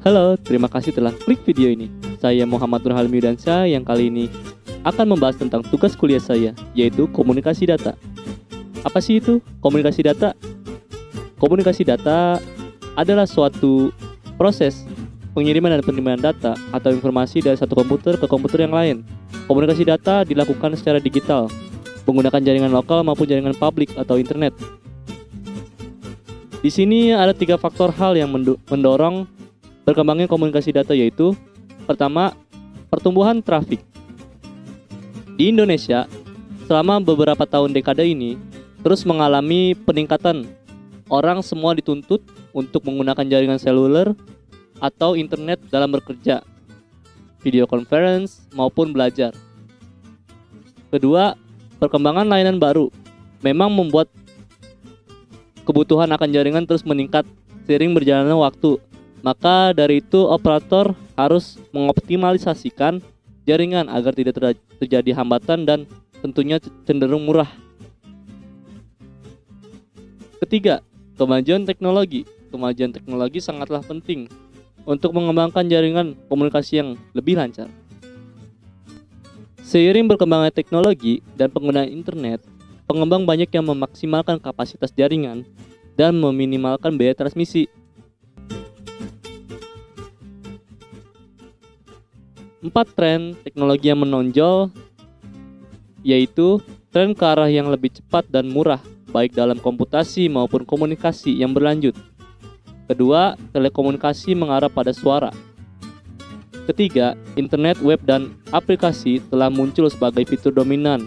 Halo, terima kasih telah klik video ini. Saya Muhammad Nurhal Miudansyah yang kali ini akan membahas tentang tugas kuliah saya, yaitu komunikasi data. Apa sih itu komunikasi data? Komunikasi data adalah suatu proses pengiriman dan penerimaan data atau informasi dari satu komputer ke komputer yang lain. Komunikasi data dilakukan secara digital, menggunakan jaringan lokal maupun jaringan publik atau internet. Di sini ada 3 faktor hal yang mendorong berkembangnya komunikasi data, yaitu pertama, pertumbuhan trafik. Di Indonesia, selama beberapa tahun dekade ini, terus mengalami peningkatan. Orang semua dituntut untuk menggunakan jaringan seluler atau internet dalam bekerja, video conference maupun belajar. Kedua, perkembangan layanan baru memang membuat kebutuhan akan jaringan terus meningkat seiring berjalannya waktu. Maka dari itu operator harus mengoptimalisasikan jaringan agar tidak terjadi hambatan dan tentunya cenderung murah. Ketiga, kemajuan teknologi. Kemajuan teknologi sangatlah penting untuk mengembangkan jaringan komunikasi yang lebih lancar. Seiring berkembangnya teknologi dan penggunaan internet, pengembang banyak yang memaksimalkan kapasitas jaringan dan meminimalkan biaya transmisi. 4 tren teknologi yang menonjol, yaitu tren ke arah yang lebih cepat dan murah, baik dalam komputasi maupun komunikasi yang berlanjut. Kedua, telekomunikasi mengarah pada suara. Ketiga, internet, web, dan aplikasi telah muncul sebagai fitur dominan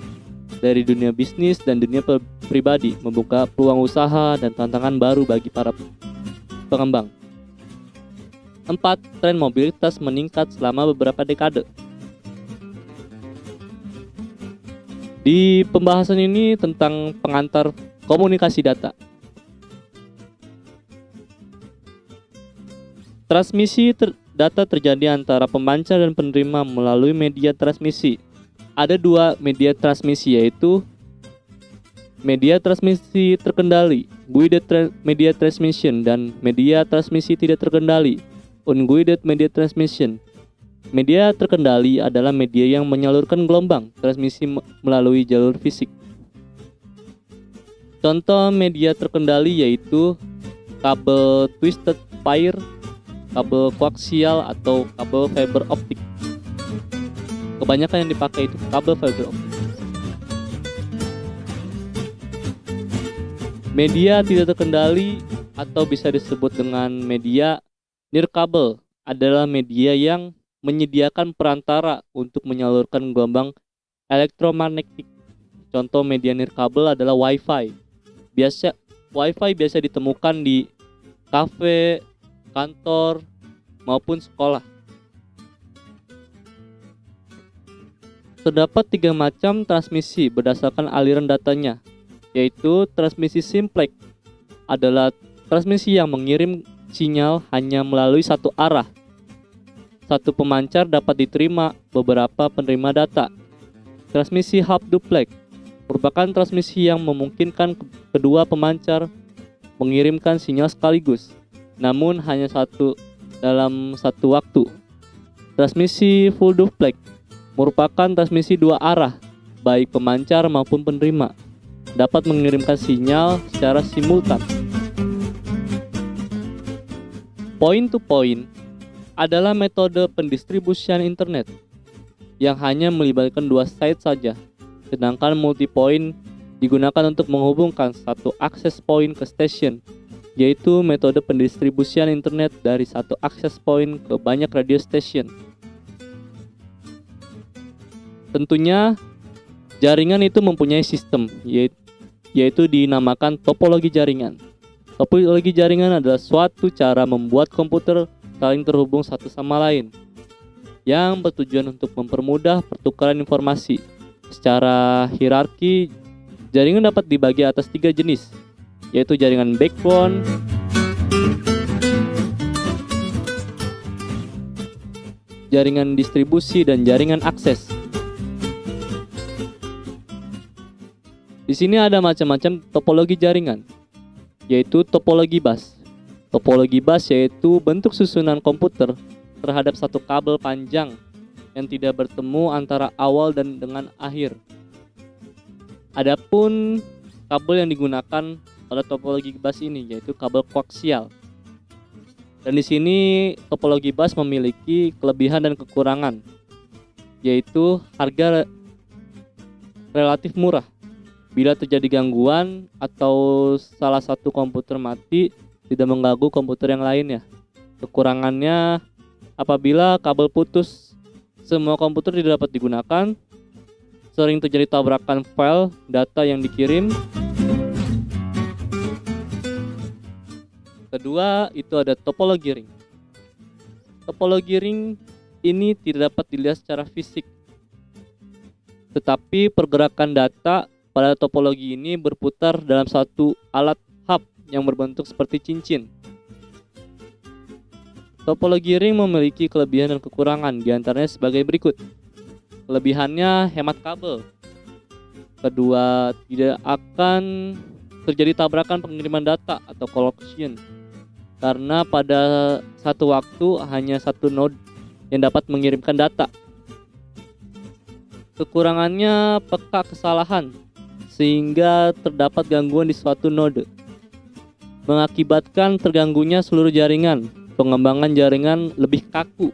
dari dunia bisnis dan dunia pribadi, membuka peluang usaha dan tantangan baru bagi para pengembang. 4. Tren mobilitas meningkat selama beberapa dekade. Di pembahasan ini tentang pengantar komunikasi data. Transmisi data terjadi antara pemancar dan penerima melalui media transmisi. Ada 2 media transmisi, yaitu media transmisi terkendali, guided media transmission, dan media transmisi tidak terkendali, unguided media transmission. Media terkendali adalah media yang menyalurkan gelombang transmisi melalui jalur fisik. Contoh media terkendali yaitu kabel twisted pair, kabel koaksial, atau kabel fiber optik. Kebanyakan yang dipakai itu kabel fiber optik. Media tidak terkendali atau bisa disebut dengan media nirkabel adalah media yang menyediakan perantara untuk menyalurkan gelombang elektromagnetik. Contoh media nirkabel adalah Wi-Fi. Wi-Fi biasa ditemukan di kafe, kantor, maupun sekolah. Terdapat 3 macam transmisi berdasarkan aliran datanya, yaitu transmisi simplex adalah transmisi yang mengirim sinyal hanya melalui satu arah. Satu pemancar dapat diterima beberapa penerima data. Transmisi half duplex merupakan transmisi yang memungkinkan kedua pemancar mengirimkan sinyal sekaligus, namun hanya satu dalam satu waktu. Transmisi full duplex merupakan transmisi 2 arah, baik pemancar maupun penerima dapat mengirimkan sinyal secara simultan. Point to point adalah metode pendistribusian internet yang hanya melibatkan 2 site saja, sedangkan multi-point digunakan untuk menghubungkan satu akses point ke station, yaitu metode pendistribusian internet dari satu akses point ke banyak radio station. Tentunya jaringan itu mempunyai sistem, yaitu dinamakan topologi jaringan. Topologi jaringan adalah suatu cara membuat komputer saling terhubung satu sama lain, yang bertujuan untuk mempermudah pertukaran informasi. Secara hierarki, jaringan dapat dibagi atas 3 jenis, yaitu jaringan backbone, jaringan distribusi, dan jaringan akses. Di sini ada macam-macam topologi jaringan, yaitu topologi bus. Topologi bus yaitu bentuk susunan komputer terhadap satu kabel panjang yang tidak bertemu antara awal dan dengan akhir. Adapun kabel yang digunakan pada topologi bus ini yaitu kabel koaksial. Dan di sini topologi bus memiliki kelebihan dan kekurangan, yaitu harga relatif murah. Bila terjadi gangguan atau salah satu komputer mati, tidak mengganggu komputer yang lainnya. Kekurangannya, apabila kabel putus, semua komputer tidak dapat digunakan. Sering terjadi tabrakan file data yang dikirim. Kedua, itu ada topologi ring. Topologi ring ini tidak dapat dilihat secara fisik, tetapi pergerakan data pada topologi ini berputar dalam satu alat hub yang berbentuk seperti cincin. Topologi ring memiliki kelebihan dan kekurangan, diantaranya sebagai berikut. Kelebihannya hemat kabel. Kedua, tidak akan terjadi tabrakan pengiriman data atau collision, karena pada satu waktu hanya satu node yang dapat mengirimkan data. Kekurangannya peka kesalahan, sehingga terdapat gangguan di suatu node, mengakibatkan terganggunya seluruh jaringan. Pengembangan jaringan lebih kaku,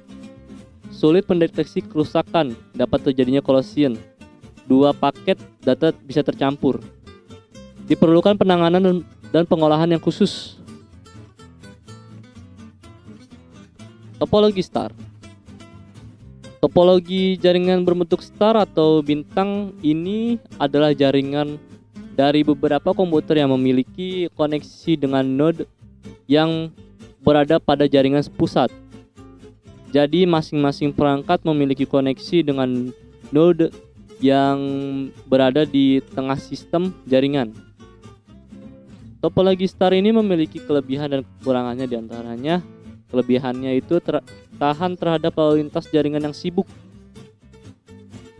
sulit mendeteksi kerusakan, dapat terjadinya collision. Dua paket data bisa tercampur. Diperlukan penanganan dan pengolahan yang khusus. Topologi star. Topologi jaringan berbentuk star atau bintang ini adalah jaringan dari beberapa komputer yang memiliki koneksi dengan node yang berada pada jaringan pusat. Jadi masing-masing perangkat memiliki koneksi dengan node yang berada di tengah sistem jaringan. Topologi star ini memiliki kelebihan dan kekurangannya, diantaranya kelebihannya itu tahan terhadap lalu lintas jaringan yang sibuk.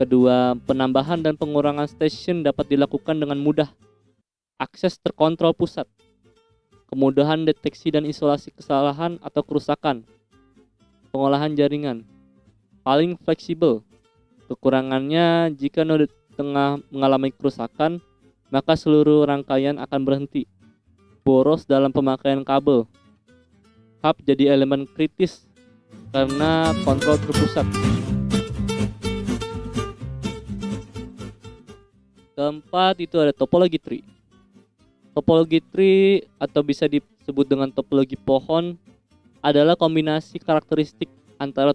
Kedua, penambahan dan pengurangan stasiun dapat dilakukan dengan mudah. Akses terkontrol pusat. Kemudahan deteksi dan isolasi kesalahan atau kerusakan. Pengolahan jaringan. Paling fleksibel. Kekurangannya, jika node tengah mengalami kerusakan, maka seluruh rangkaian akan berhenti. Boros dalam pemakaian kabel. Hub jadi elemen kritis karena kontrol terpusat. Keempat, itu ada topologi tree. Topologi tree atau bisa disebut dengan topologi pohon adalah kombinasi karakteristik antara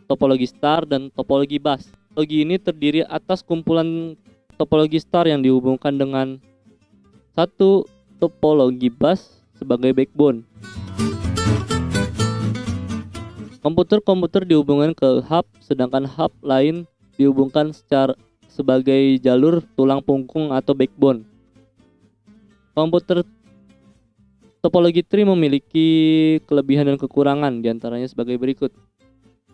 topologi star dan topologi bus. Topologi ini terdiri atas kumpulan topologi star yang dihubungkan dengan satu topologi bus sebagai backbone. Komputer-komputer dihubungkan ke hub, sedangkan hub lain dihubungkan sebagai jalur tulang punggung atau backbone. Komputer topologi tree memiliki kelebihan dan kekurangan, diantaranya sebagai berikut.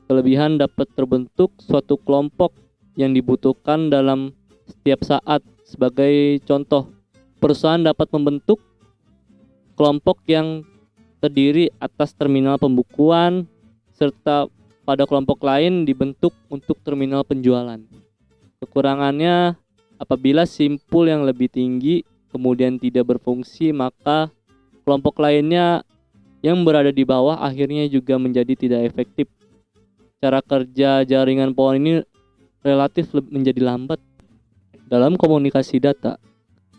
Kelebihan dapat terbentuk suatu kelompok yang dibutuhkan dalam setiap saat. Sebagai contoh, perusahaan dapat membentuk kelompok yang terdiri atas terminal pembukuan, serta pada kelompok lain dibentuk untuk terminal penjualan. Kekurangannya, apabila simpul yang lebih tinggi kemudian tidak berfungsi, maka kelompok lainnya yang berada di bawah akhirnya juga menjadi tidak efektif. Cara kerja jaringan pohon ini relatif menjadi lambat. Dalam komunikasi data,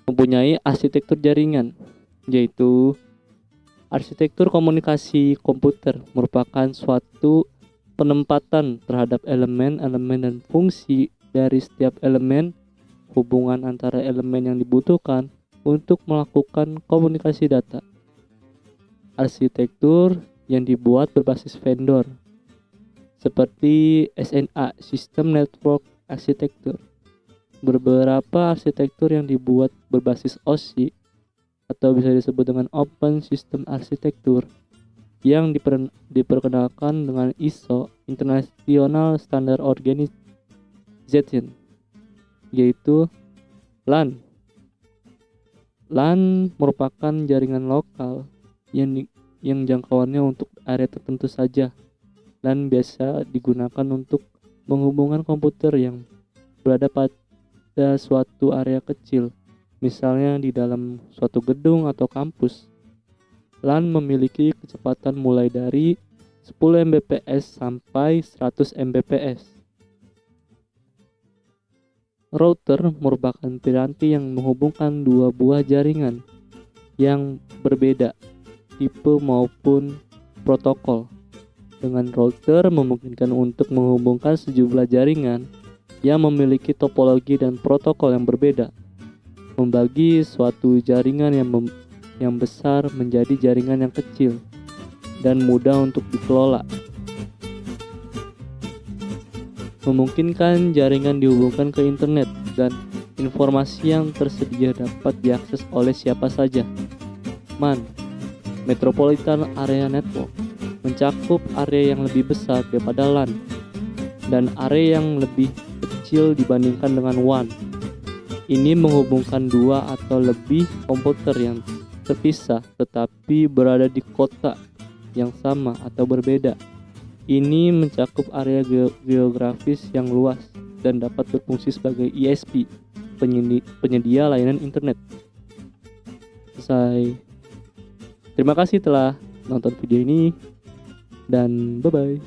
mempunyai arsitektur jaringan, yaitu arsitektur komunikasi komputer merupakan suatu penempatan terhadap elemen-elemen dan fungsi dari setiap elemen, hubungan antara elemen yang dibutuhkan untuk melakukan komunikasi data. Arsitektur yang dibuat berbasis vendor, seperti SNA, System Network Architecture. Beberapa arsitektur yang dibuat berbasis OSI atau bisa disebut dengan Open System Architecture yang diperkenalkan dengan ISO, International Standard Organization, yaitu LAN. LAN merupakan jaringan lokal yang yang jangkauannya untuk area tertentu saja dan biasa digunakan untuk menghubungkan komputer yang berada pada suatu area kecil, misalnya di dalam suatu gedung atau kampus. LAN memiliki kecepatan mulai dari 10 Mbps sampai 100 Mbps. Router merupakan piranti yang menghubungkan dua buah jaringan yang berbeda tipe maupun protokol. Dengan router memungkinkan untuk menghubungkan sejumlah jaringan yang memiliki topologi dan protokol yang berbeda, membagi suatu jaringan yang besar menjadi jaringan yang kecil dan mudah untuk dikelola. Memungkinkan jaringan dihubungkan ke internet dan informasi yang tersedia dapat diakses oleh siapa saja. MAN, Metropolitan Area Network, mencakup area yang lebih besar daripada LAN dan area yang lebih kecil dibandingkan dengan WAN. Ini menghubungkan dua atau lebih komputer yang terpisah tetapi berada di kota yang sama atau berbeda. Ini mencakup area geografis yang luas dan dapat berfungsi sebagai ISP, penyedia layanan internet. Selesai. Terima kasih telah nonton video ini dan bye-bye.